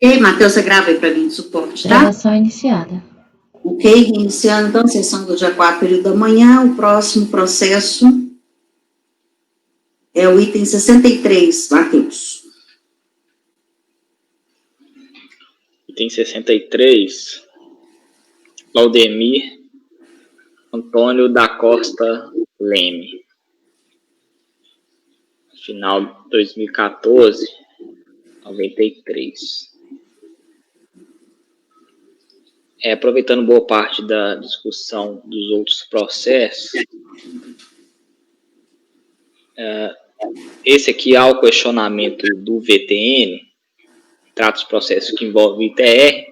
Ok, Matheus, você grava aí para mim de suporte, tá? Gravação iniciada. Ok, iniciando então a sessão do dia 4, período da manhã. O próximo processo é o item 63, Matheus. Item 63, Laudemir Antônio da Costa Leme. Final 2014, 93. Aproveitando boa parte da discussão dos outros processos, esse aqui há o questionamento do VTN, trata os processos que envolvem ITR,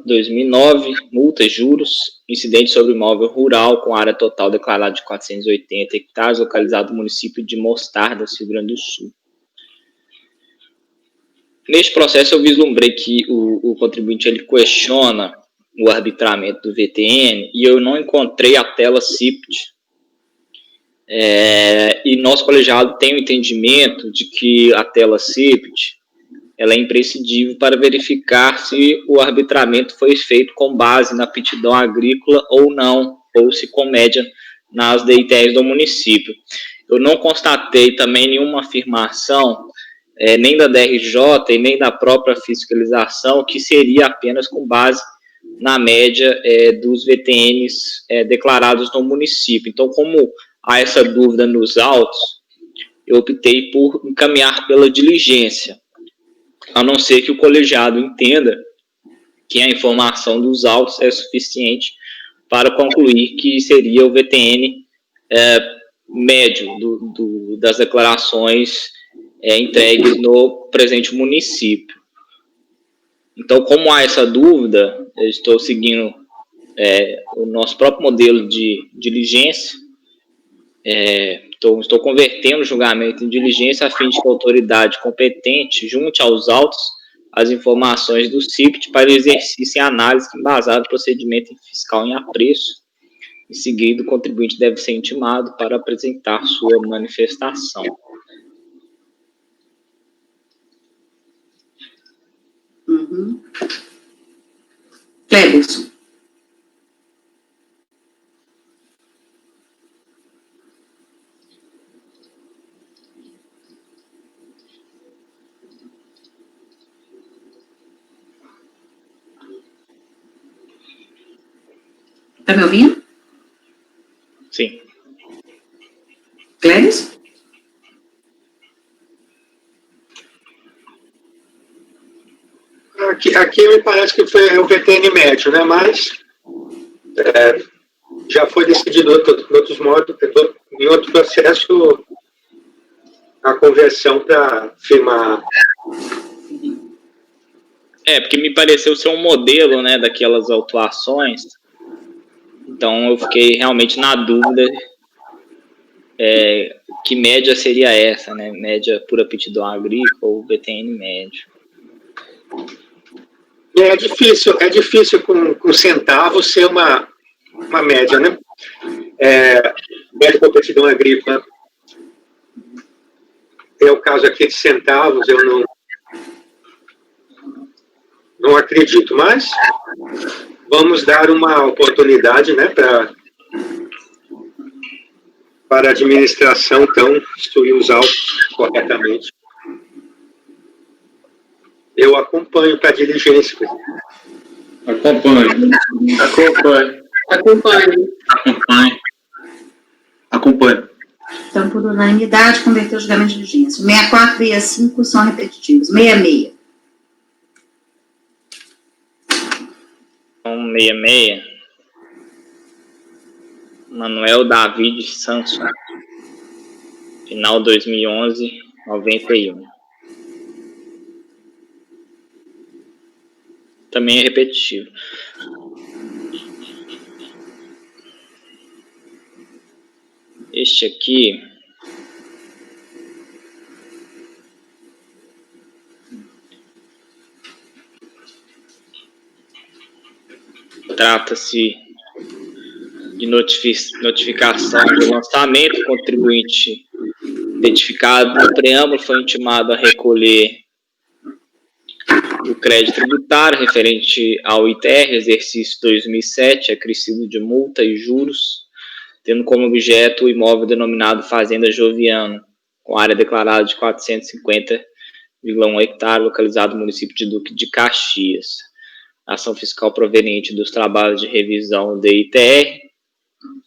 2009, multas, juros, incidente sobre imóvel rural com área total declarada de 480 hectares, localizado no município de Mostardas, Rio Grande do Sul. Neste processo eu vislumbrei que o contribuinte ele questiona o arbitramento do VTN e eu não encontrei a tela CIPT. E nosso colegiado tem o entendimento de que a tela CIPT ela é imprescindível para verificar se o arbitramento foi feito com base na aptidão agrícola ou não, ou se com média nas DITRs do município. Eu não constatei também nenhuma afirmação, nem da DRJ e nem da própria fiscalização, que seria apenas com base na média dos VTNs declarados no município. Então, como há essa dúvida nos autos, eu optei por encaminhar pela diligência, a não ser que o colegiado entenda que a informação dos autos é suficiente para concluir que seria o VTN médio das declarações entregues no presente município. Então, como há essa dúvida, eu estou seguindo o nosso próprio modelo de diligência, estou convertendo o julgamento em diligência a fim de que a autoridade competente junte aos autos as informações do CIPT para exercício e análise embasada no procedimento fiscal em apreço. Em seguida, o contribuinte deve ser intimado para apresentar sua manifestação. Cleberson. Está me ouvindo? Sim. Cleberson? Aqui me parece que foi o VTN médio, né? Mas já foi decidido em outros modos, em outro processo, a conversão para firmar. Porque me pareceu ser um modelo, né, daquelas autuações. Então eu fiquei realmente na dúvida que média seria essa, né? Média por aptidão agrícola ou VTN médio. É difícil com centavos ser uma média, né? Média por aptidão agrícola. É o caso aqui de centavos, eu não acredito, mas vamos dar uma oportunidade, né, para a administração, então, instruir os autos corretamente. Eu acompanho para a diligência. Acompanho. Então, por unanimidade, converter o julgamento de diligência. 64 e 65 são repetitivos. 66. Então, 66. Manuel David Sanson. Final 2011, 91. Também é repetitivo. Este aqui trata-se de notificação de lançamento. O contribuinte identificado no preâmbulo foi intimado a recolher O crédito tributário referente ao ITR, exercício 2007, acrescido de multa e juros, tendo como objeto o imóvel denominado Fazenda Joviano, com área declarada de 450,1 hectares, localizado no município de Duque de Caxias. Ação fiscal proveniente dos trabalhos de revisão do ITR,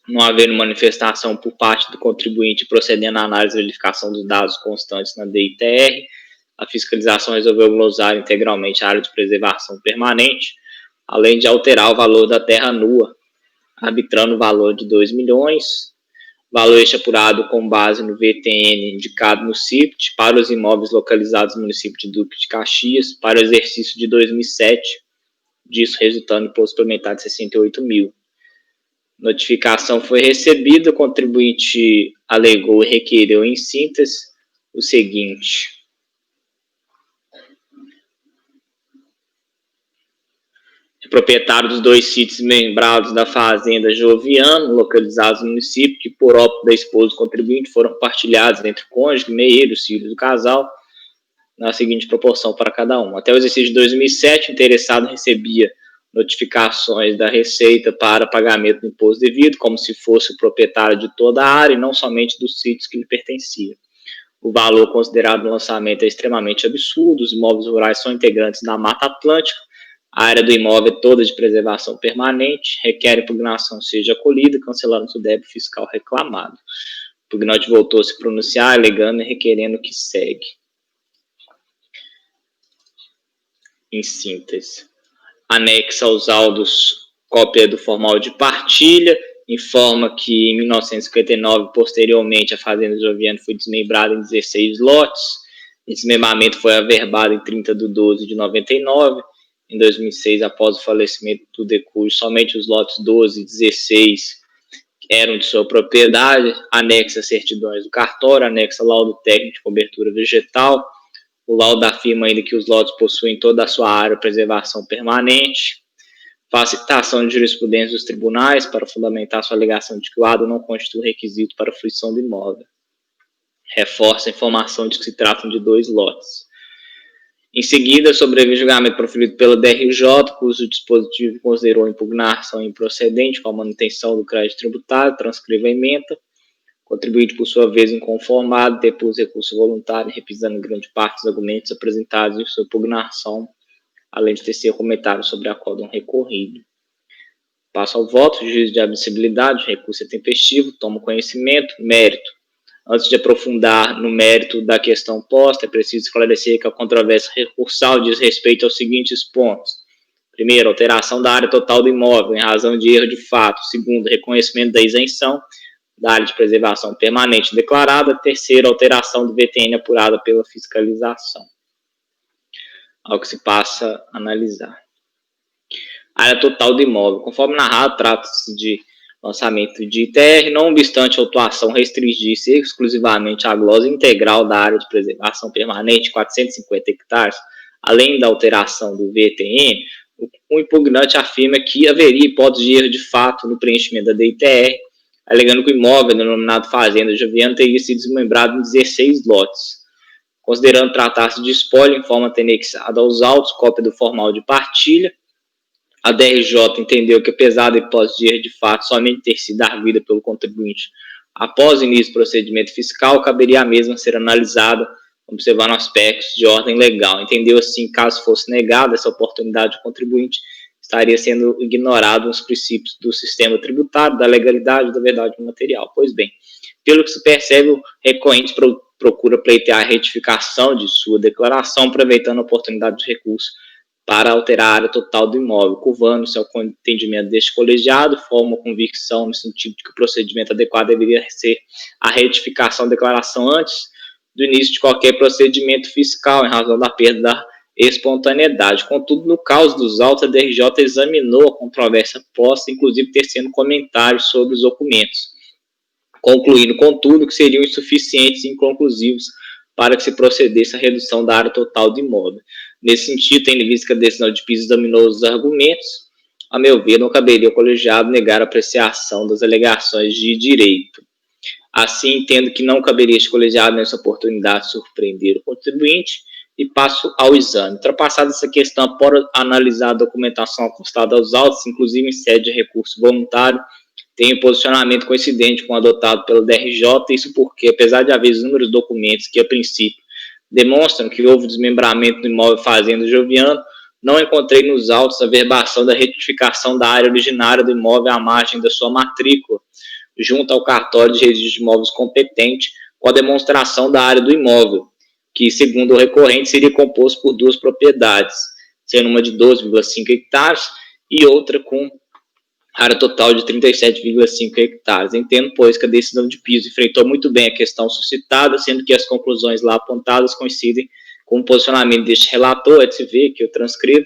não havendo manifestação por parte do contribuinte procedendo à análise e verificação dos dados constantes na DITR, a fiscalização resolveu glosar integralmente a área de preservação permanente, além de alterar o valor da terra nua, arbitrando o valor de 2 milhões, valor este apurado com base no VTN indicado no CIPT para os imóveis localizados no município de Duque de Caxias para o exercício de 2007, disso resultando em imposto suplementar de 68 mil. Notificação foi recebida, o contribuinte alegou e requereu em síntese o seguinte: é proprietário dos 2 sítios membrados da Fazenda Joviano, localizados no município, que por óbito da esposa do contribuinte foram partilhados entre cônjuge, meeiros, filhos do casal, na seguinte proporção para cada um. Até o exercício de 2007, o interessado recebia notificações da Receita para pagamento do imposto devido, como se fosse o proprietário de toda a área e não somente dos sítios que lhe pertenciam. O valor considerado no lançamento é extremamente absurdo, os imóveis rurais são integrantes da Mata Atlântica, a área do imóvel é toda de preservação permanente, requer impugnação seja acolhida, cancelando-se o débito fiscal reclamado. O pugnante voltou a se pronunciar, alegando e requerendo que segue. Em síntese, anexa aos autos cópia do formal de partilha, informa que em 1959, posteriormente, a Fazenda Joviano foi desmembrada em 16 lotes. Esse desmembramento foi averbado em 30/12/99. Em 2006, após o falecimento do decurso, somente os lotes 12 e 16 eram de sua propriedade, anexa certidões do cartório, anexa laudo técnico de cobertura vegetal. O laudo afirma ainda que os lotes possuem toda a sua área de preservação permanente. Faz citação de jurisprudência dos tribunais para fundamentar sua alegação de que o ADO não constitui requisito para a fruição do imóvel. Reforça a informação de que se tratam de 2 lotes. Em seguida, sobrevive o julgamento proferido pela DRJ, cujo dispositivo considerou a impugnação improcedente com a manutenção do crédito tributário, transcreve a ementa. O contribuinte, por sua vez, inconformado, depus recurso voluntário, repisando grande parte dos argumentos apresentados em sua impugnação, além de tecer comentário sobre a acórdão recorrido. Passa ao voto, juízo de admissibilidade, recurso é tempestivo, toma conhecimento, mérito. Antes de aprofundar no mérito da questão posta, é preciso esclarecer que a controvérsia recursal diz respeito aos seguintes pontos. Primeiro, alteração da área total do imóvel, em razão de erro de fato. Segundo, reconhecimento da isenção da área de preservação permanente declarada. Terceiro, alteração do VTN apurada pela fiscalização. Ao que se passa a analisar. Área total do imóvel. Conforme narrado, trata-se de lançamento de ITR, não obstante a autuação restringir-se exclusivamente à glosa integral da área de preservação permanente, 450 hectares, além da alteração do VTN, o impugnante afirma que haveria hipótese de erro de fato no preenchimento da DITR, alegando que o imóvel denominado Fazenda Joviano teria sido desmembrado em 16 lotes. Considerando tratar-se de espólio em forma anexada aos autos, cópia do formal de partilha, a DRJ entendeu que, apesar da hipótese de erro de fato somente ter sido arguida pelo contribuinte após o início do procedimento fiscal, caberia a mesma ser analisada, observando aspectos de ordem legal. Entendeu assim, caso fosse negada essa oportunidade do contribuinte, estaria sendo ignorado os princípios do sistema tributário, da legalidade e da verdade material. Pois bem, pelo que se percebe, o recorrente procura pleitear a retificação de sua declaração, aproveitando a oportunidade de recurso para alterar a área total do imóvel, curvando-se ao entendimento deste colegiado, forma convicção no sentido de que o procedimento adequado deveria ser a retificação da declaração antes do início de qualquer procedimento fiscal, em razão da perda da espontaneidade. Contudo, no caso dos autos, a DRJ examinou a controvérsia posta, inclusive tecendo comentários sobre os documentos, concluindo, contudo, que seriam insuficientes e inconclusivos para que se procedesse à redução da área total do imóvel. Nesse sentido, tendo em vista que a decisão de piso examinou os argumentos, a meu ver, não caberia ao colegiado negar a apreciação das alegações de direito. Assim, entendo que não caberia este colegiado nessa oportunidade surpreender o contribuinte e passo ao exame. Ultrapassada essa questão, após analisar a documentação acostada aos autos, inclusive em sede de recurso voluntário, tem um posicionamento coincidente com o adotado pelo DRJ, isso porque, apesar de haver inúmeros documentos que, a princípio, demonstram que houve desmembramento do imóvel Fazenda Joviano, não encontrei nos autos a verbação da retificação da área originária do imóvel à margem da sua matrícula, junto ao cartório de registro de imóveis competente, com a demonstração da área do imóvel, que, segundo o recorrente, seria composto por duas propriedades, sendo uma de 12,5 hectares e outra com área total de 37,5 hectares. Entendo, pois, que a decisão de piso enfrentou muito bem a questão suscitada, sendo que as conclusões lá apontadas coincidem com o posicionamento deste relator, é de se ver que eu transcrevo.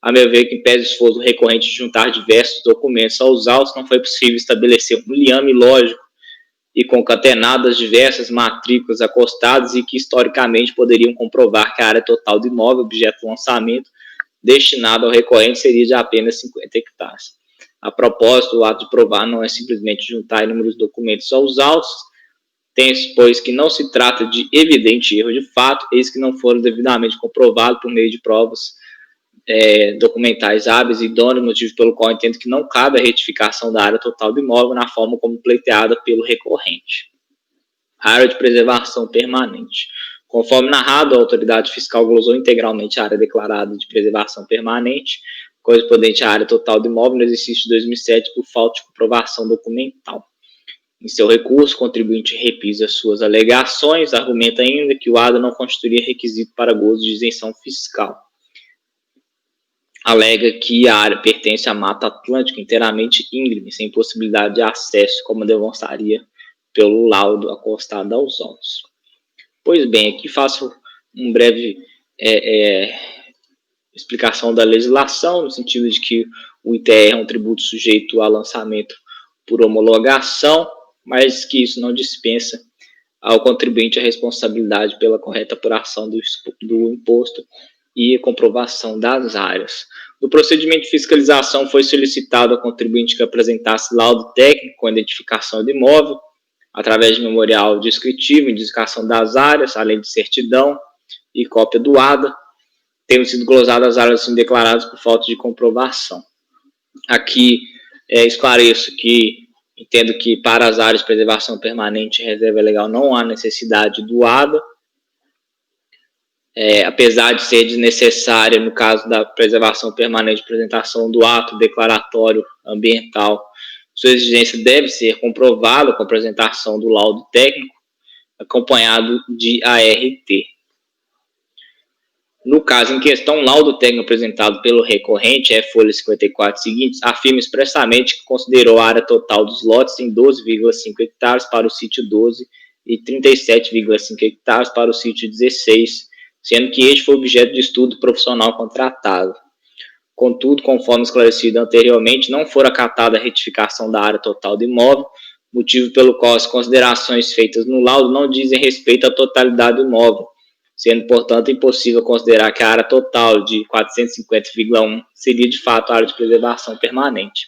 A meu ver, que em pese esforço do recorrente de juntar diversos documentos aos autos, não foi possível estabelecer um liame lógico e concatenado das diversas matrículas acostadas e que historicamente poderiam comprovar que a área total do imóvel, objeto do lançamento, destinado ao recorrente seria de apenas 50 hectares. A propósito, o ato de provar não é simplesmente juntar inúmeros documentos aos autos, tem-se, pois, que não se trata de evidente erro de fato, eis que não foram devidamente comprovados por meio de provas documentais hábeis e idôneas, motivo pelo qual entendo que não cabe a retificação da área total do imóvel na forma como pleiteada pelo recorrente. Área de preservação permanente. Conforme narrado, a autoridade fiscal glosou integralmente a área declarada de preservação permanente, correspondente à área total do imóvel no exercício de 2007 por falta de comprovação documental. Em seu recurso, o contribuinte repisa suas alegações, argumenta ainda que o ADA não constituiria requisito para gozo de isenção fiscal. Alega que a área pertence à Mata Atlântica inteiramente íngreme, sem possibilidade de acesso, como demonstraria pelo laudo acostado aos autos. Pois bem, aqui faço um breve explicação da legislação, no sentido de que o ITR é um tributo sujeito a lançamento por homologação, mas que isso não dispensa ao contribuinte a responsabilidade pela correta apuração do imposto e comprovação das áreas. No procedimento de fiscalização, foi solicitado ao contribuinte que apresentasse laudo técnico com identificação do imóvel, através de memorial descritivo, indicação das áreas, além de certidão e cópia do ADA, tendo sido glosadas as áreas assim declaradas por falta de comprovação. Aqui esclareço que entendo que para as áreas de preservação permanente e reserva legal não há necessidade do ADA, apesar de ser desnecessária no caso da preservação permanente, apresentação do ato declaratório ambiental, sua exigência deve ser comprovada com a apresentação do laudo técnico, acompanhado de ART. No caso em questão, o laudo técnico apresentado pelo recorrente, folha 54 seguintes, afirma expressamente que considerou a área total dos lotes em 12,5 hectares para o sítio 12 e 37,5 hectares para o sítio 16, sendo que este foi objeto de estudo profissional contratado. Contudo, conforme esclarecido anteriormente, não for acatada a retificação da área total do imóvel, motivo pelo qual as considerações feitas no laudo não dizem respeito à totalidade do imóvel, sendo, portanto, impossível considerar que a área total de 450,1 seria, de fato, a área de preservação permanente.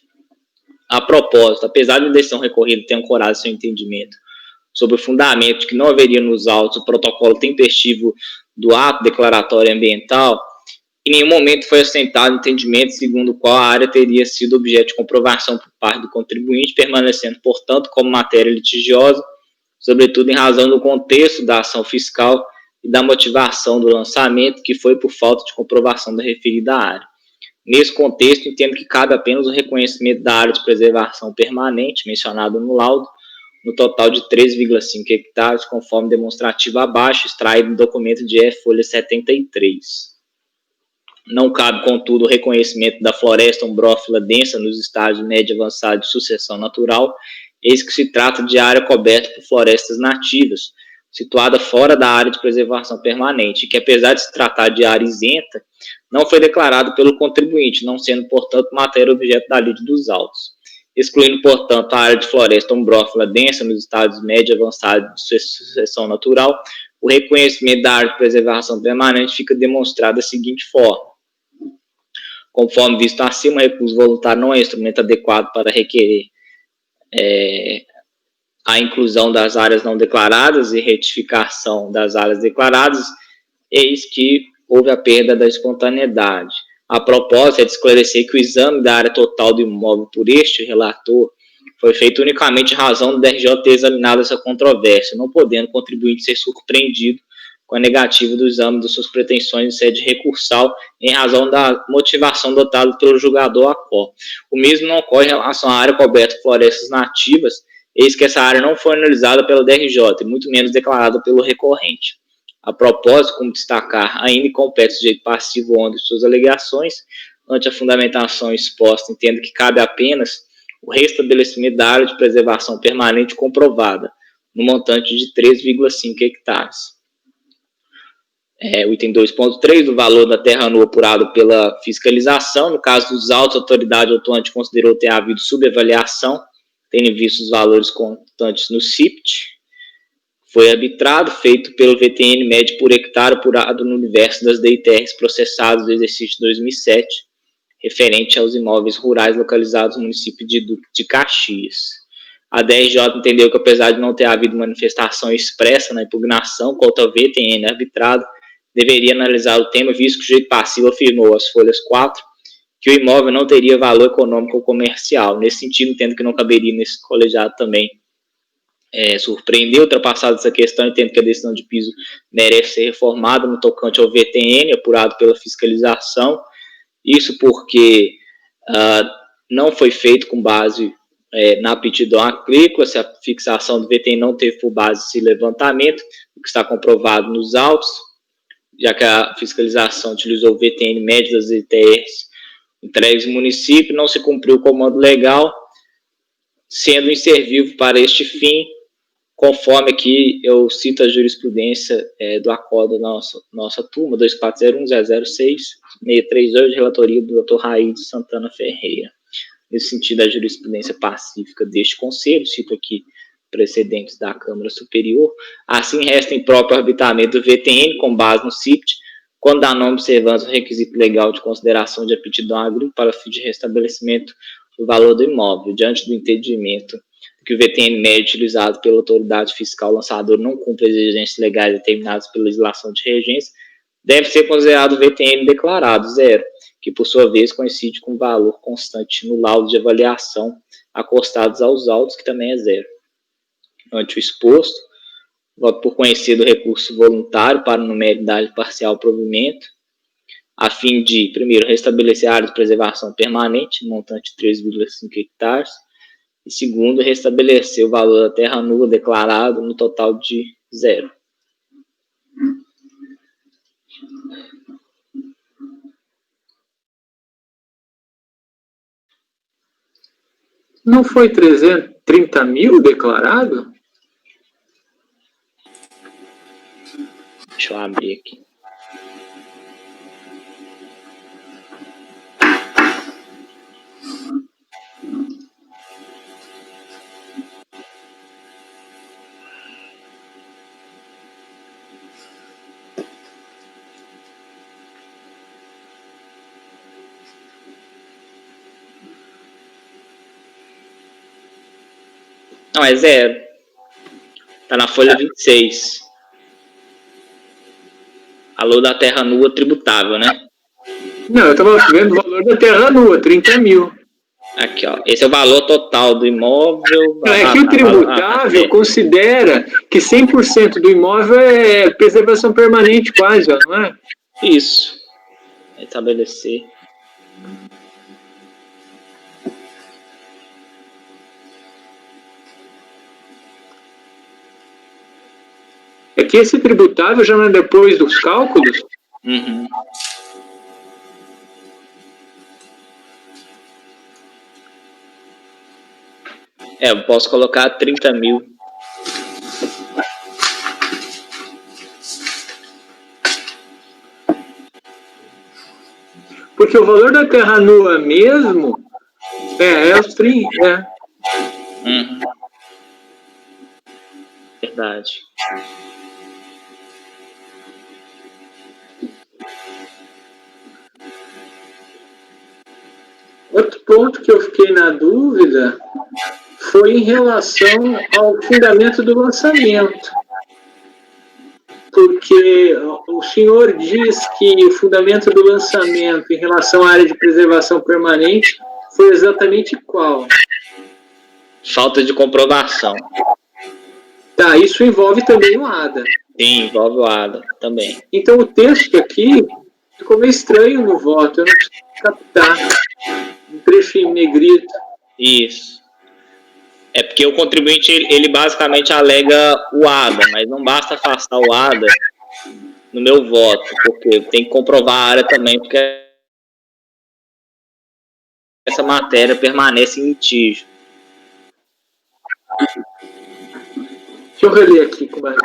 A propósito, apesar de a decisão recorrida ter ancorado seu entendimento sobre o fundamento de que não haveria nos autos o protocolo tempestivo do ato declaratório ambiental, em nenhum momento foi assentado o entendimento segundo o qual a área teria sido objeto de comprovação por parte do contribuinte, permanecendo, portanto, como matéria litigiosa, sobretudo em razão do contexto da ação fiscal e da motivação do lançamento, que foi por falta de comprovação da referida área. Nesse contexto, entendo que cabe apenas o reconhecimento da área de preservação permanente, mencionado no laudo, no total de 3,5 hectares, conforme demonstrativo abaixo, extraído do documento de folha 73. Não cabe, contudo, o reconhecimento da floresta umbrófila densa nos estágios médio e avançado de sucessão natural, eis que se trata de área coberta por florestas nativas, situada fora da área de preservação permanente, que, apesar de se tratar de área isenta, não foi declarado pelo contribuinte, não sendo, portanto, matéria objeto da lide dos autos. Excluindo, portanto, a área de floresta umbrófila densa nos estádios médio e avançado de sucessão natural, o reconhecimento da área de preservação permanente fica demonstrado da seguinte forma. Conforme visto acima, o recurso voluntário não é instrumento adequado para requerer a inclusão das áreas não declaradas e retificação das áreas declaradas, eis que houve a perda da espontaneidade. A propósito é de esclarecer que o exame da área total do imóvel por este relator foi feito unicamente em razão do DRJ ter examinado essa controvérsia, não podendo o contribuinte ser surpreendido com a negativa do exame de suas pretensões em sede recursal em razão da motivação adotada pelo julgador ACOR. O mesmo não ocorre em relação à área coberta por florestas nativas, eis que essa área não foi analisada pelo DRJ, e muito menos declarada pelo recorrente. A propósito, como destacar, ainda compete o sujeito passivo onde suas alegações, ante a fundamentação exposta, entendo que cabe apenas o restabelecimento da área de preservação permanente comprovada, no montante de 3,5 hectares. O item 2.3, do valor da terra nua apurado pela fiscalização, no caso dos autos, a autoridade autuante considerou ter havido subavaliação, tendo visto os valores constantes no CIPT. Foi arbitrado, feito pelo VTN médio por hectare apurado no universo das DITRs processados do exercício 2007, referente aos imóveis rurais localizados no município de Duque de Caxias. A DRJ entendeu que, apesar de não ter havido manifestação expressa na impugnação quanto ao VTN arbitrado, deveria analisar o tema, visto que o sujeito passivo afirmou às folhas 4 que o imóvel não teria valor econômico ou comercial. Nesse sentido, entendo que não caberia nesse colegiado também surpreender. Ultrapassada essa questão, entendo que a decisão de piso merece ser reformada no tocante ao VTN, apurado pela fiscalização. Isso porque não foi feito com base na aptidão agrícola, se a fixação do VTN não teve por base esse levantamento, o que está comprovado nos autos, já que a fiscalização utilizou o VTN médio das ETRs entregues no município, não se cumpriu o comando legal, sendo inservível para este fim, conforme aqui eu cito a jurisprudência do acordo da nossa turma, 2401-006-632, de relatoria do Dr. Raí de Santana Ferreira. Nesse sentido, a jurisprudência pacífica deste Conselho, cito aqui precedentes da Câmara Superior, assim resta impróprio arbitramento do VTN com base no CIPT, quando dá não observância o requisito legal de consideração de aptidão agrícola para fim de restabelecimento do valor do imóvel, diante do entendimento que o VTN médio utilizado pela autoridade fiscal lançadora não cumpre as exigências legais determinadas pela legislação de regência, deve ser considerado o VTN declarado zero, que por sua vez coincide com o valor constante no laudo de avaliação acostados aos autos, que também é zero. Ante o exposto, voto por conhecer do recurso voluntário para numeridade parcial provimento, a fim de, primeiro, restabelecer a área de preservação permanente, montante de 3,5 hectares, e segundo, restabelecer o valor da terra nua declarado no total de zero. Não foi 330 mil declarado? Deixa eu abrir aqui. Não, é zero. Está na folha 26. Valor da terra nua tributável, né? Não, eu estava vendo o valor da terra nua, 30 mil. Aqui, ó. Esse é o valor total do imóvel. É que o tributável considera que 100% do imóvel é preservação permanente quase, ó, não é? Isso. Estabelecer. É que esse tributável já não é depois dos cálculos? Uhum. Eu posso colocar 30 mil. Porque o valor da terra nua mesmo é os 30. Uhum. Verdade. Outro ponto que eu fiquei na dúvida foi em relação ao fundamento do lançamento. Porque porque o senhor diz que o fundamento do lançamento em relação à área de preservação permanente foi exatamente qual? Falta de comprovação. Tá, isso envolve também o ADA. Sim, envolve o ADA também. Então o texto aqui ficou meio estranho no voto, eu não consigo captar. Um trecho em negrito. Isso. É porque o contribuinte, ele basicamente alega o ADA, mas não basta afastar o ADA no meu voto, porque tem que comprovar a área também, porque essa matéria permanece em litígio. Deixa eu reler aqui com mais.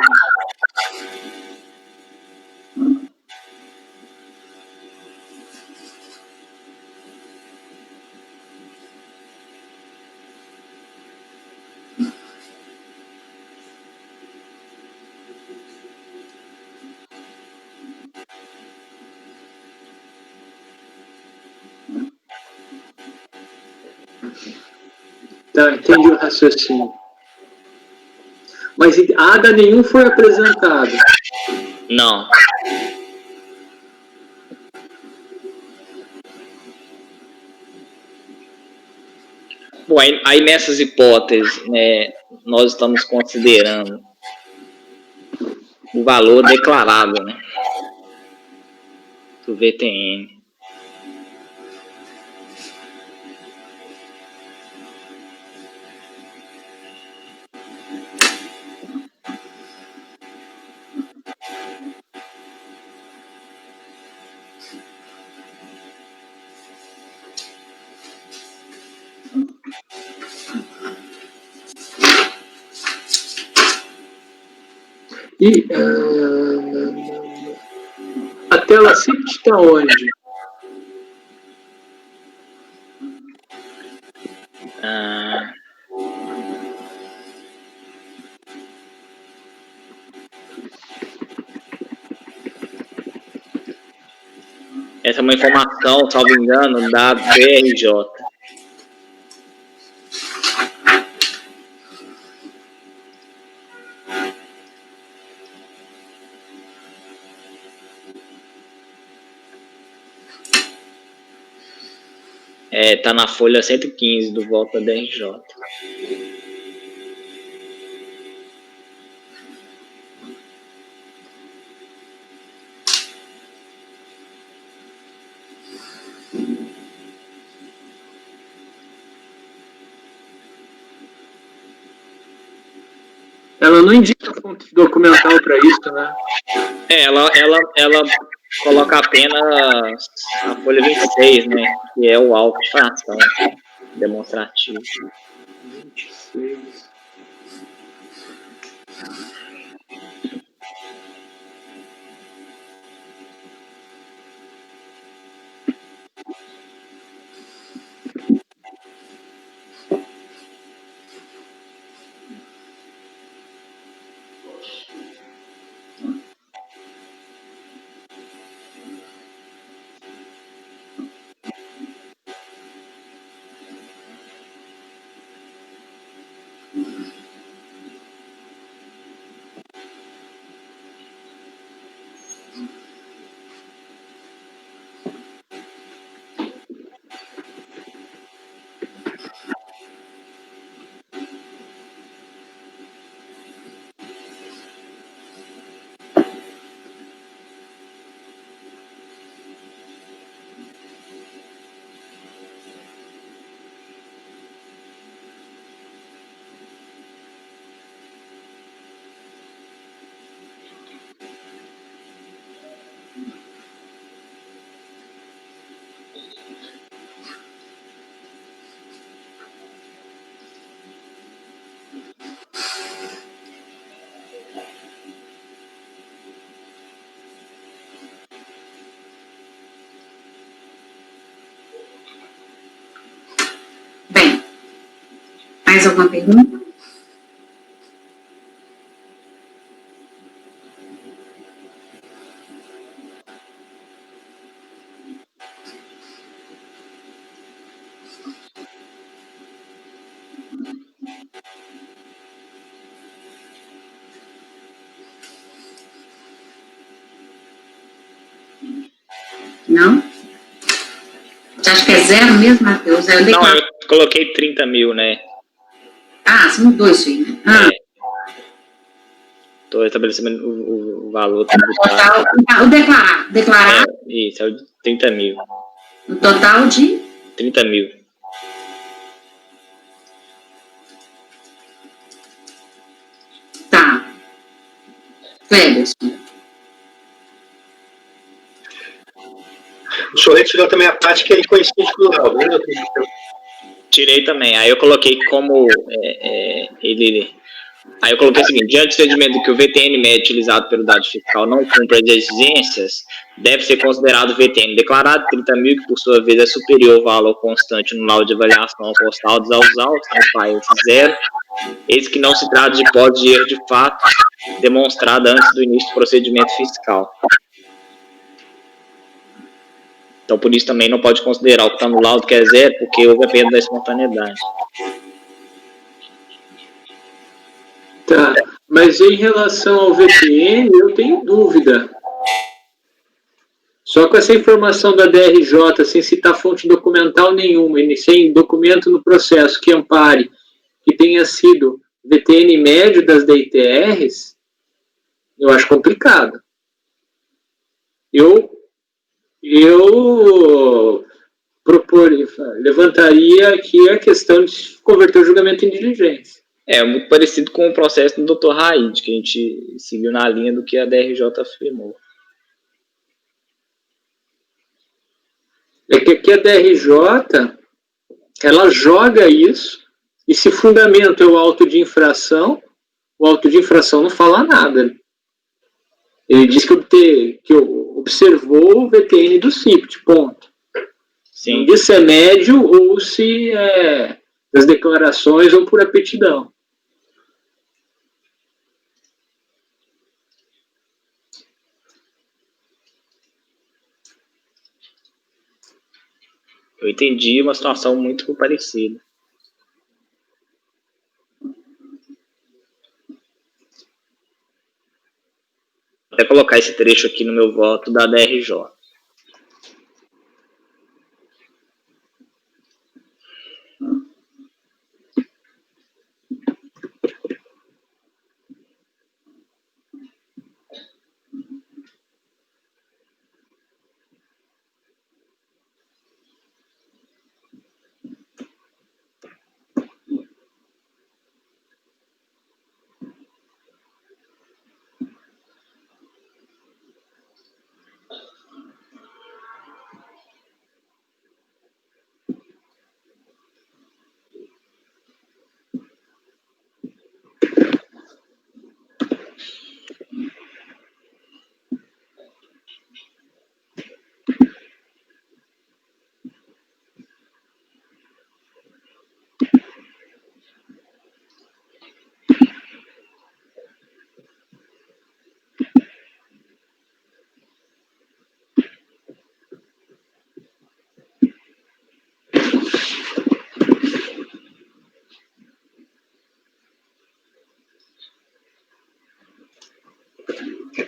Tá, entendi o raciocínio. Mas ADA nenhum foi apresentado. Não. Bom, aí nessas hipóteses, né, nós estamos considerando o valor declarado, né, do VTN. E a tela CIPT está onde? Essa é uma informação, salvo engano, da BRJ. Tá na folha 115 do voto da BRJ. Ela não indica fonte documental para isso, né? Ela coloca apenas a folha 26, né? Que é o auto de fração demonstrativo. 26. Bem, mais alguma pergunta? Não? Você acha que é zero mesmo, Matheus? É Não, eu coloquei 30 mil, né? Ah, você mudou isso aí, né? Ah, Estou estabelecendo o valor total, tributário. o declarar Isso, é o de 30 mil. o total de 30 mil. tá. Cleberson. O senhor retirou também a parte que ele coincide com o laudo, né, doutor? Tirei também. Aí eu coloquei como ele. Aí eu coloquei o seguinte: diante do entendimento de que o VTN médio utilizado pelo dado fiscal não cumpre as exigências, deve ser considerado o VTN declarado 30 mil, que por sua vez é superior ao valor constante no laudo de avaliação postal dos autos, transparência zero, eis que não se trata de hipótese de erro de fato demonstrada antes do início do procedimento fiscal. Então, por isso também não pode considerar o que está no laudo que é zero, porque houve a perda da espontaneidade. Tá, mas em relação ao VPN, eu tenho dúvida. Só com essa informação da DRJ, sem citar fonte documental nenhuma, e sem documento no processo que ampare que tenha sido VTN médio das DITRs, eu acho complicado. Eu levantaria aqui a questão de converter o julgamento em diligência. É muito parecido com o processo do Dr. Raid, que a gente seguiu na linha do que a DRJ afirmou. É que aqui a DRJ, ela joga isso, e se fundamento é o auto de infração, o auto de infração não fala nada. Ele diz que observou o VTN do CIPT, ponto. Sim. Não diz se é médio ou se é das declarações ou por aptidão. Eu entendi uma situação muito parecida. Vou até colocar esse trecho aqui no meu voto da DRJ.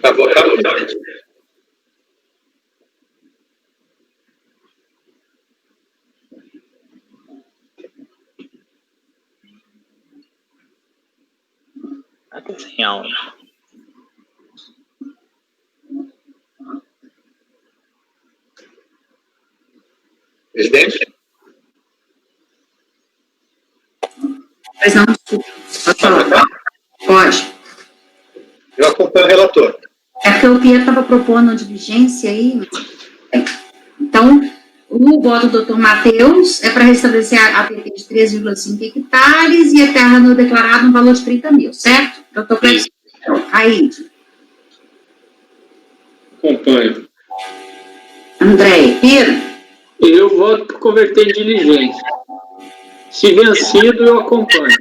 Tá votado? Até sem aula. Presidente? Pois não, desculpa. Pode falar. Pode. Eu acompanho o relator. É porque o Pierre estava propondo diligência aí. Então, o voto do Dr. Matheus é para restabelecer a APP de 3,5 hectares e a terra no declarado no valor de 30 mil, certo? Dr. Cleberson. Aí. Acompanho. André, Pierre. Eu voto por converter em diligência. Se vencido, eu acompanho.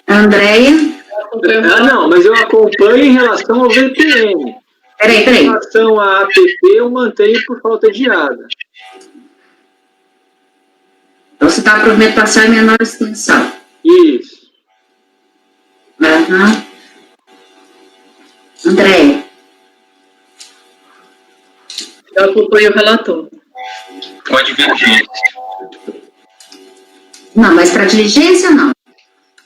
Andréia. Não, mas eu acompanho em relação ao VPN. Peraí. Em relação à APP, eu mantenho por falta de ADA. Então, você está a provimentação em menor extensão. Isso. Uhum. Andréia. Eu acompanho o relator. Com a divergência. Não, mas para diligência, não.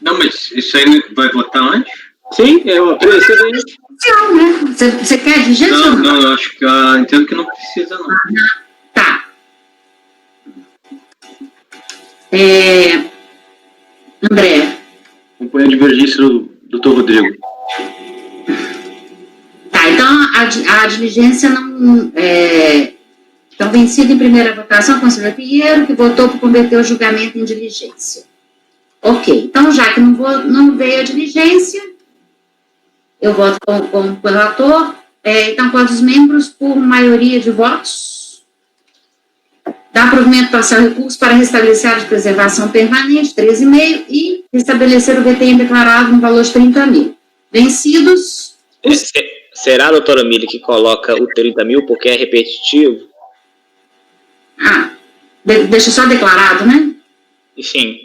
Não, mas isso aí vai votar antes? Sim, é uma precedente. Não, né? Você quer diligência ou não? Não, eu acho que entendo que não precisa, não. Tá. André. Acompanho a divergência do Dr. Rodrigo. Tá, então a diligência não... Então, vencido em primeira votação, o conselheiro Pinheiro, que votou por converter o julgamento em diligência. Ok, então, já que não veio a diligência, eu voto como relator. Então, quais os membros, por maioria de votos, dá provimento parcial recurso para restabelecer a área de preservação permanente, 13,5, e restabelecer o VTM declarado no valor de 30 mil. Vencidos... Será, doutora Mili, que coloca o 30 mil porque é repetitivo? Deixa só declarado, né? Sim.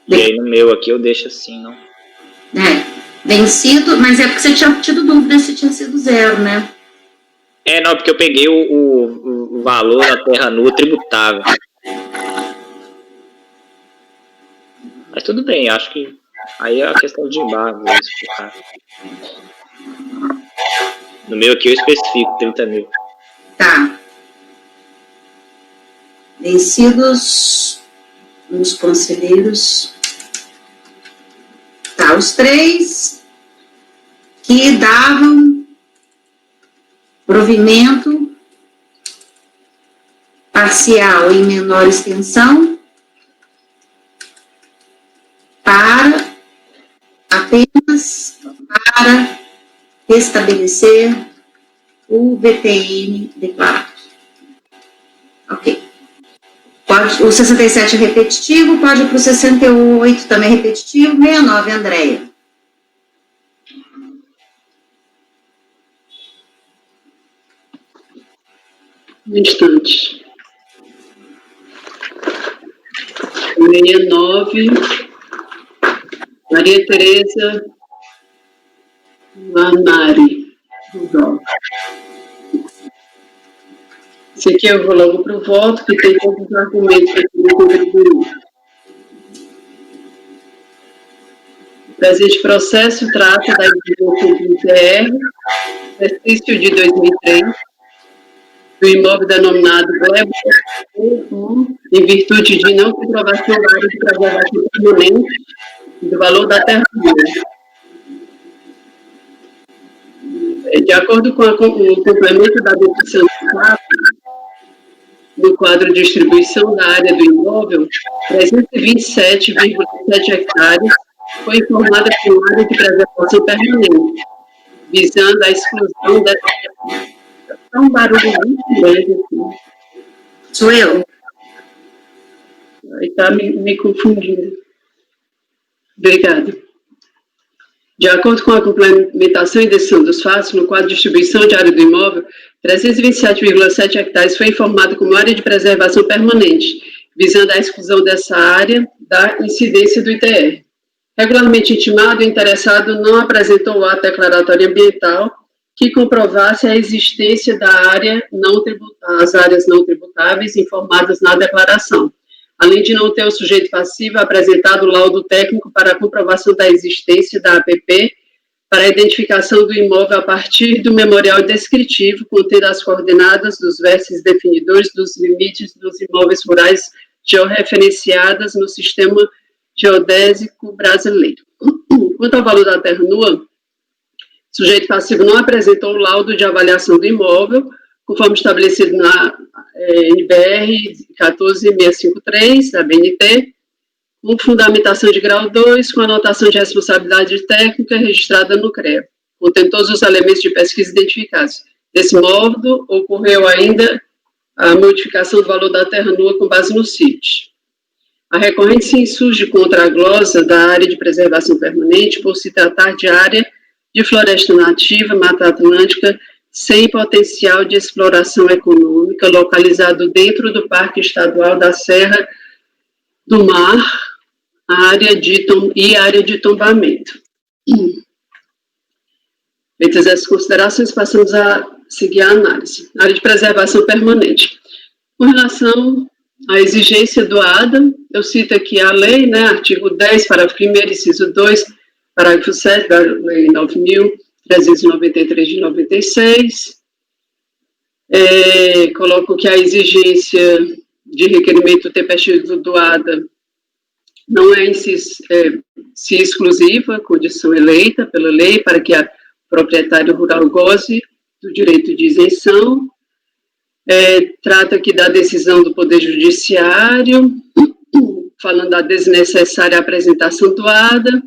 E aí no meu aqui eu deixo assim, não? Vencido, mas é porque você tinha tido dúvida se tinha sido 0, né? Não, porque eu peguei o valor da terra nua tributável. Mas tudo bem, acho que aí é a questão de embargo, vou explicar. No meu aqui eu especifico 30 mil. Tá. Vencidos os conselheiros. Tá, os 3 que davam provimento parcial em menor extensão apenas para restabelecer o VTM declarado. Ok. O 67 é repetitivo, pode ir para o 68 também é repetitivo, 69, Andréia. Um instante. 69, Maria Tereza Lanari. Esse aqui eu vou logo para o voto, que tem todos os argumentos que eu contribuí. O presente processo trata da exigência do ITR, exercício de 2003, do imóvel denominado Gleba, em virtude de não comprovação da área de preservação permanente do valor da terra nua. De acordo com o complemento da definição do fato, no quadro de distribuição da área do imóvel, 327,7 hectares foi informada como área de preservação permanente, visando a exclusão dessa... É um barulho muito grande aqui. Sou eu. Aí está me confundindo. Obrigada. De acordo com a complementação e decisão dos fatos, no quadro de distribuição de área do imóvel, 327,7 hectares foi informado como área de preservação permanente, visando a exclusão dessa área da incidência do ITR. Regularmente intimado, o interessado não apresentou o ato declaratório ambiental que comprovasse a existência da área as áreas não tributáveis informadas na declaração, além de não ter o sujeito passivo apresentado o laudo técnico para a comprovação da existência da APP para a identificação do imóvel a partir do memorial descritivo contendo as coordenadas dos vértices definidores dos limites dos imóveis rurais georreferenciadas no sistema geodésico brasileiro. Quanto ao valor da terra nua, o sujeito passivo não apresentou o laudo de avaliação do imóvel, conforme estabelecido na NBR 14653, da BNT, com fundamentação de grau 2, com anotação de responsabilidade técnica registrada no CREA, contendo todos os elementos de pesquisa identificados. Desse modo, ocorreu ainda a modificação do valor da terra nua com base no CIT. A recorrente se insurge contra a glosa da área de preservação permanente por se tratar de área de floresta nativa, Mata Atlântica, sem potencial de exploração econômica, localizado dentro do Parque Estadual da Serra do Mar, área de tombamento. Feitas essas considerações, passamos à seguir a análise. Área de preservação permanente. Com relação à exigência do ADA, eu cito aqui a lei, né, artigo 10, parágrafo 1º, inciso 2, parágrafo 7 da lei 9.393 de 96. Coloco que a exigência de requerimento tempestivo do ADA não é em si exclusiva, condição eleita pela lei para que o proprietário rural goze do direito de isenção. Trata aqui da decisão do Poder Judiciário, falando da desnecessária apresentação do ADA,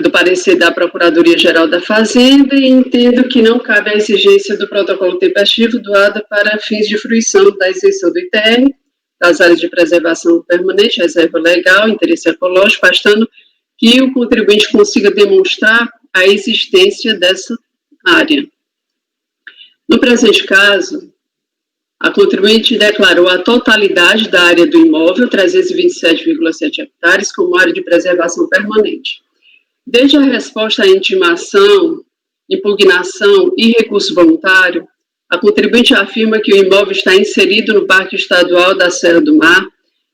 do parecer da Procuradoria-Geral da Fazenda, e entendo que não cabe a exigência do protocolo tempestivo do ADA para fins de fruição da isenção do ITR, das áreas de preservação permanente, reserva legal, interesse ecológico, bastando que o contribuinte consiga demonstrar a existência dessa área. No presente caso, a contribuinte declarou a totalidade da área do imóvel, 327,7 hectares, como área de preservação permanente. Desde a resposta à intimação, impugnação e recurso voluntário, a contribuinte afirma que o imóvel está inserido no Parque Estadual da Serra do Mar,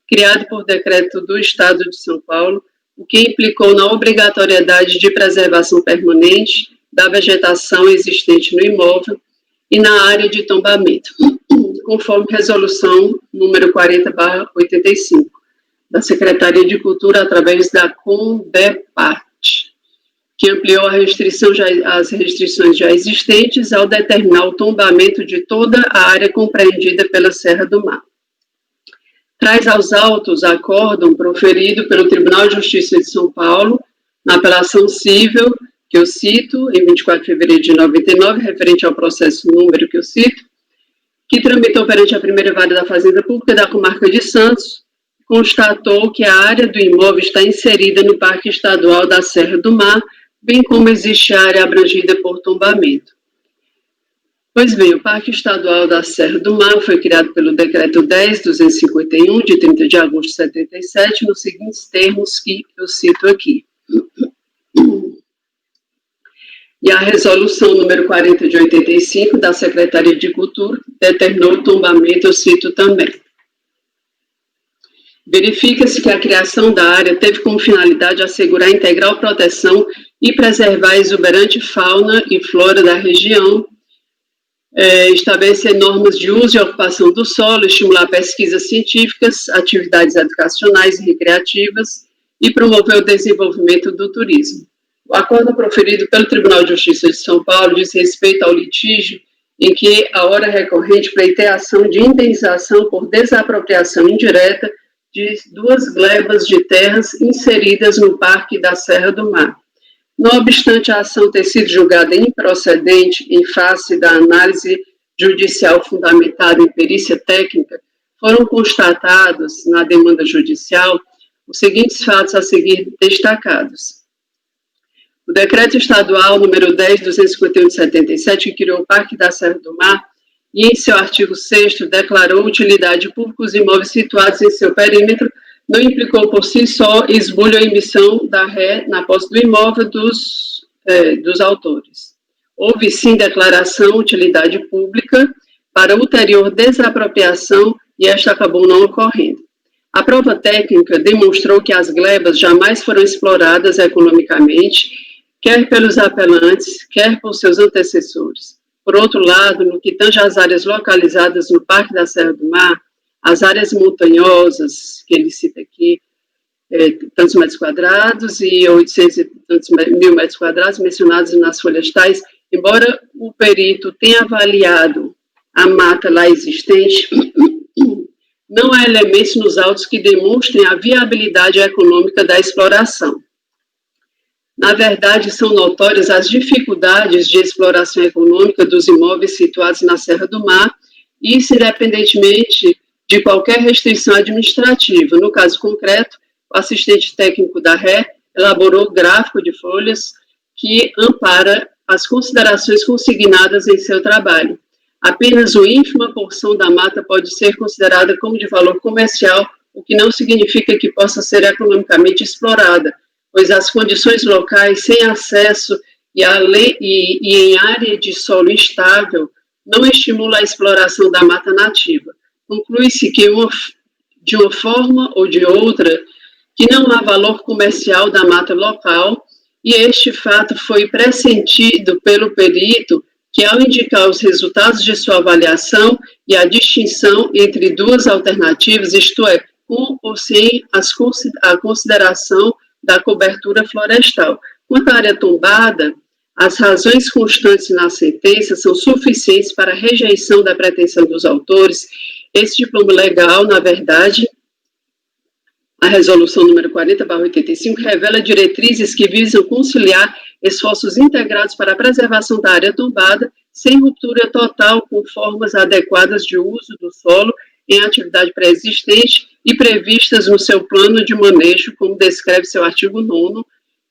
criado por decreto do Estado de São Paulo, o que implicou na obrigatoriedade de preservação permanente da vegetação existente no imóvel e na área de tombamento, conforme resolução número 40/85, da Secretaria de Cultura através da CONDEPAT, que ampliou as restrições já existentes ao determinar o tombamento de toda a área compreendida pela Serra do Mar. Traz aos autos acórdão proferido pelo Tribunal de Justiça de São Paulo, na apelação cível, que eu cito, em 24 de fevereiro de 99, referente ao processo número que eu cito, que tramitou perante a primeira vara da Fazenda Pública da Comarca de Santos, constatou que a área do imóvel está inserida no Parque Estadual da Serra do Mar, bem como existe área abrangida por tombamento. Pois bem, o Parque Estadual da Serra do Mar foi criado pelo Decreto 10.251, de 30 de agosto de 77, nos seguintes termos que eu cito aqui. E a resolução número 40 de 85, da Secretaria de Cultura, determinou o tombamento, eu cito também. Verifica-se que a criação da área teve como finalidade assegurar a integral proteção e preservar a exuberante fauna e flora da região, estabelecer normas de uso e ocupação do solo, estimular pesquisas científicas, atividades educacionais e recreativas e promover o desenvolvimento do turismo. O acordo proferido pelo Tribunal de Justiça de São Paulo diz respeito ao litígio em que a hora recorrente pleiteia ação de indenização por desapropriação indireta de 2 glebas de terras inseridas no Parque da Serra do Mar. Não obstante a ação ter sido julgada improcedente em face da análise judicial fundamentada em perícia técnica, foram constatados na demanda judicial os seguintes fatos a seguir destacados. O Decreto Estadual número 10.251 de 77, que criou o Parque da Serra do Mar, e em seu artigo 6º declarou utilidade pública os imóveis situados em seu perímetro, não implicou por si só esbulho ou emissão da ré na posse do imóvel dos autores. Houve sim declaração utilidade pública para ulterior desapropriação e esta acabou não ocorrendo. A prova técnica demonstrou que as glebas jamais foram exploradas economicamente, quer pelos apelantes, quer por seus antecessores. Por outro lado, no que tange às áreas localizadas no Parque da Serra do Mar, as áreas montanhosas, que ele cita aqui, tantos metros quadrados e 800 e tantos mil metros quadrados mencionados nas folhas tais, embora o perito tenha avaliado a mata lá existente, não há elementos nos autos que demonstrem a viabilidade econômica da exploração. Na verdade, são notórias as dificuldades de exploração econômica dos imóveis situados na Serra do Mar, isso independentemente de qualquer restrição administrativa. No caso concreto, o assistente técnico da RE elaborou gráfico de folhas que ampara as considerações consignadas em seu trabalho. Apenas uma ínfima porção da mata pode ser considerada como de valor comercial, o que não significa que possa ser economicamente explorada, pois as condições locais, sem acesso e em área de solo instável, não estimula a exploração da mata nativa. Conclui-se que, de uma forma ou de outra, que não há valor comercial da mata local, e este fato foi pressentido pelo perito, que ao indicar os resultados de sua avaliação e a distinção entre duas alternativas, isto é, com ou sem a consideração da cobertura florestal. Quanto à área tombada, as razões constantes na sentença são suficientes para a rejeição da pretensão dos autores. Esse diploma legal, na verdade, a resolução número 40/85 revela diretrizes que visam conciliar esforços integrados para a preservação da área tombada, sem ruptura total, com formas adequadas de uso do solo em atividade pré-existente e previstas no seu plano de manejo, como descreve seu artigo 9º,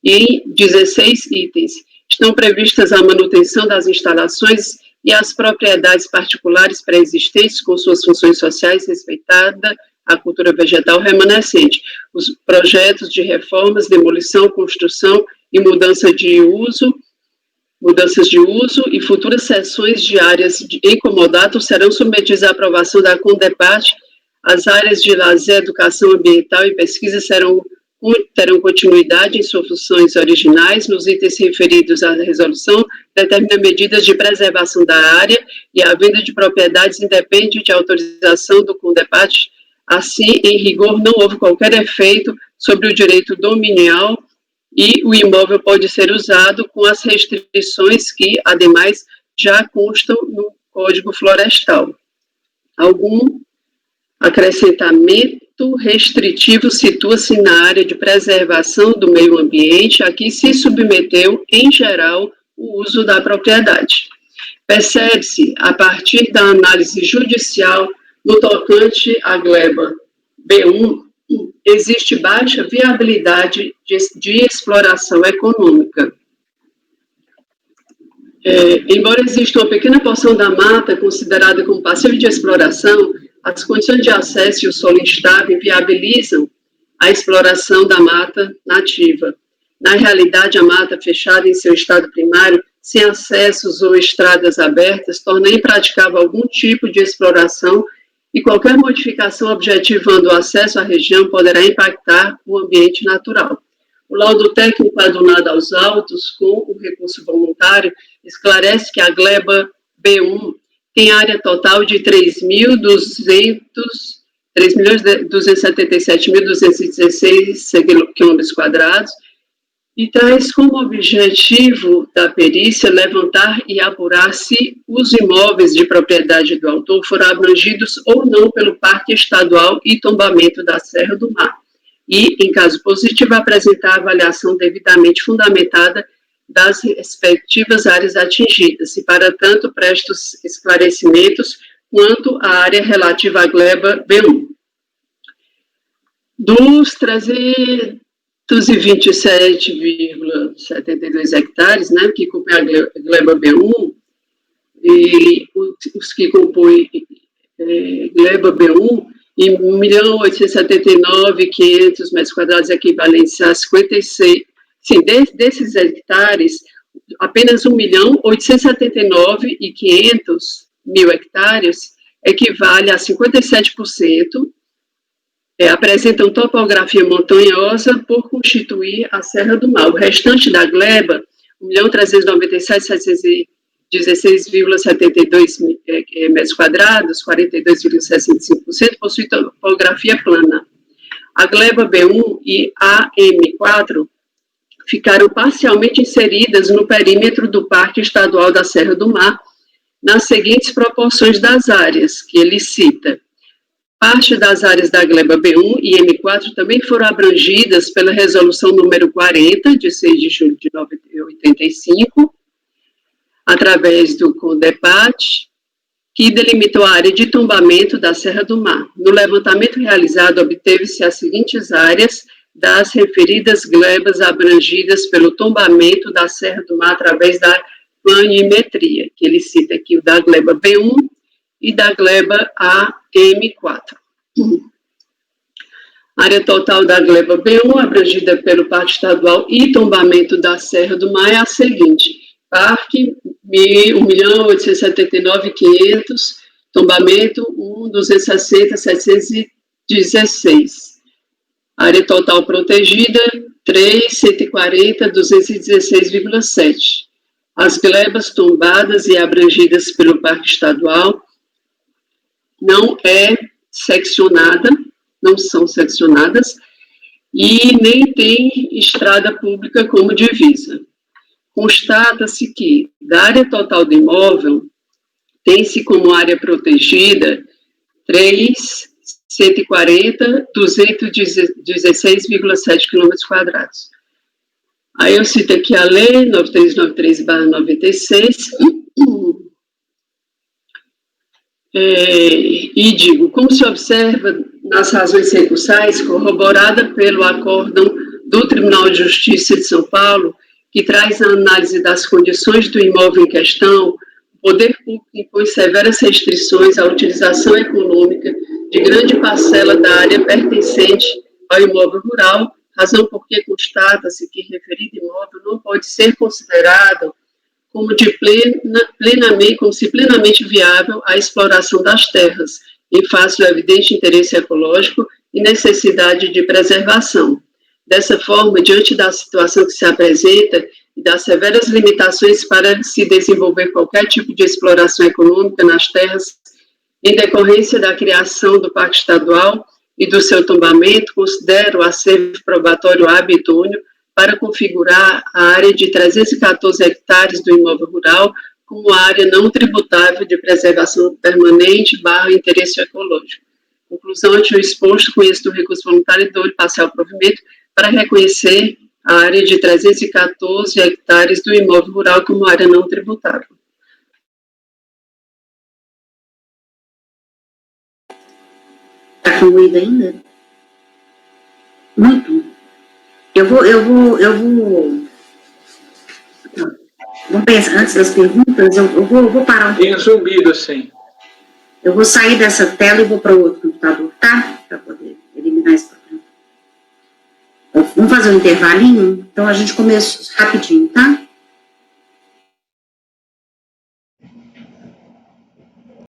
em 16 itens. Estão previstas a manutenção das instalações e as propriedades particulares pré-existentes com suas funções sociais, respeitada a cultura vegetal remanescente. Os projetos de reformas, demolição, construção e mudanças de uso e futuras cessões de áreas em comodato serão submetidas à aprovação da CONDEPAT. As áreas de lazer, educação ambiental e pesquisa terão continuidade em suas funções originais. Nos itens referidos à resolução, determina medidas de preservação da área e a venda de propriedades independe de autorização do CONDEPAT. Assim, em rigor, não houve qualquer efeito sobre o direito dominial e o imóvel pode ser usado com as restrições que, ademais, já constam no Código Florestal. Algum acrescentamento restritivo situa-se na área de preservação do meio ambiente, a que se submeteu, em geral, o uso da propriedade. Percebe-se, a partir da análise judicial, no tocante à gleba B1, existe baixa viabilidade de exploração econômica. Embora exista uma pequena porção da mata considerada como passivo de exploração, as condições de acesso e o solo instável viabilizam a exploração da mata nativa. Na realidade, a mata fechada em seu estado primário, sem acessos ou estradas abertas, torna impraticável algum tipo de exploração e qualquer modificação objetivando o acesso à região poderá impactar o ambiente natural. O laudo técnico adunado aos autos, com o recurso voluntário, esclarece que a gleba B1 tem área total de 3.277.216 km² e traz como objetivo da perícia levantar e apurar se os imóveis de propriedade do autor foram abrangidos ou não pelo Parque Estadual e Tombamento da Serra do Mar, e, em caso positivo, apresentar a avaliação devidamente fundamentada das respectivas áreas atingidas, e, para tanto, presta os esclarecimentos quanto à área relativa à gleba B1. Dos 327,72 hectares, né, que compõem a gleba B1, e os que compõem gleba B1, em 1.879.500 metros quadrados equivalentes a 56, sim, desses hectares, apenas 1.879.500 hectares equivale a 57%, apresentam topografia montanhosa por constituir a Serra do Mar. O restante da gleba, 1.397.716,72 metros quadrados, 42,65%, possui topografia plana. A gleba B1 e a M4 ficaram parcialmente inseridas no perímetro do Parque Estadual da Serra do Mar, nas seguintes proporções das áreas que ele cita. Parte das áreas da gleba B1 e M4 também foram abrangidas pela resolução número 40, de 6 de julho de 1985, através do CONDEPAT, que delimitou a área de tombamento da Serra do Mar. No levantamento realizado, obteve-se as seguintes áreas das referidas glebas abrangidas pelo tombamento da Serra do Mar através da planimetria, que ele cita aqui o da gleba B1 e da gleba AM4. Área total da gleba B1, abrangida pelo Parque Estadual e tombamento da Serra do Mar, é a seguinte: Parque, 1.879.500, tombamento, 1.260.716. Área total protegida, 3.140.216,7. As glebas tombadas e abrangidas pelo Parque Estadual não são seccionadas e nem tem estrada pública como divisa. Constata-se que, da área total do imóvel, tem-se como área protegida 3.140.216,7 km². Aí eu cito aqui a lei 9393/96, e digo, como se observa nas razões recursais, corroborada pelo acórdão do Tribunal de Justiça de São Paulo, que traz a análise das condições do imóvel em questão, o poder público impõe severas restrições à utilização econômica de grande parcela da área pertencente ao imóvel rural, razão por que constata-se que referido imóvel não pode ser considerado como plenamente viável a exploração das terras, em face do evidente interesse ecológico e necessidade de preservação. Dessa forma, diante da situação que se apresenta e das severas limitações para se desenvolver qualquer tipo de exploração econômica nas terras, em decorrência da criação do Parque Estadual e do seu tombamento, considero o acervo probatório hábil e idôneo para configurar a área de 314 hectares do imóvel rural como área não tributável de preservação permanente / interesse ecológico. Conclusão, ante o exposto, conheço do recurso voluntário e dou-lhe parcial provimento para reconhecer a área de 314 hectares do imóvel rural como área não tributável. Está concluído ainda? Muito. Eu vou pensar, antes das perguntas, eu vou parar um pouco. Tem zumbido, assim. Eu vou sair dessa tela e vou para o outro computador, tá? Para poder eliminar esse problema. Vamos fazer um intervalinho? Então, a gente começa rapidinho, tá?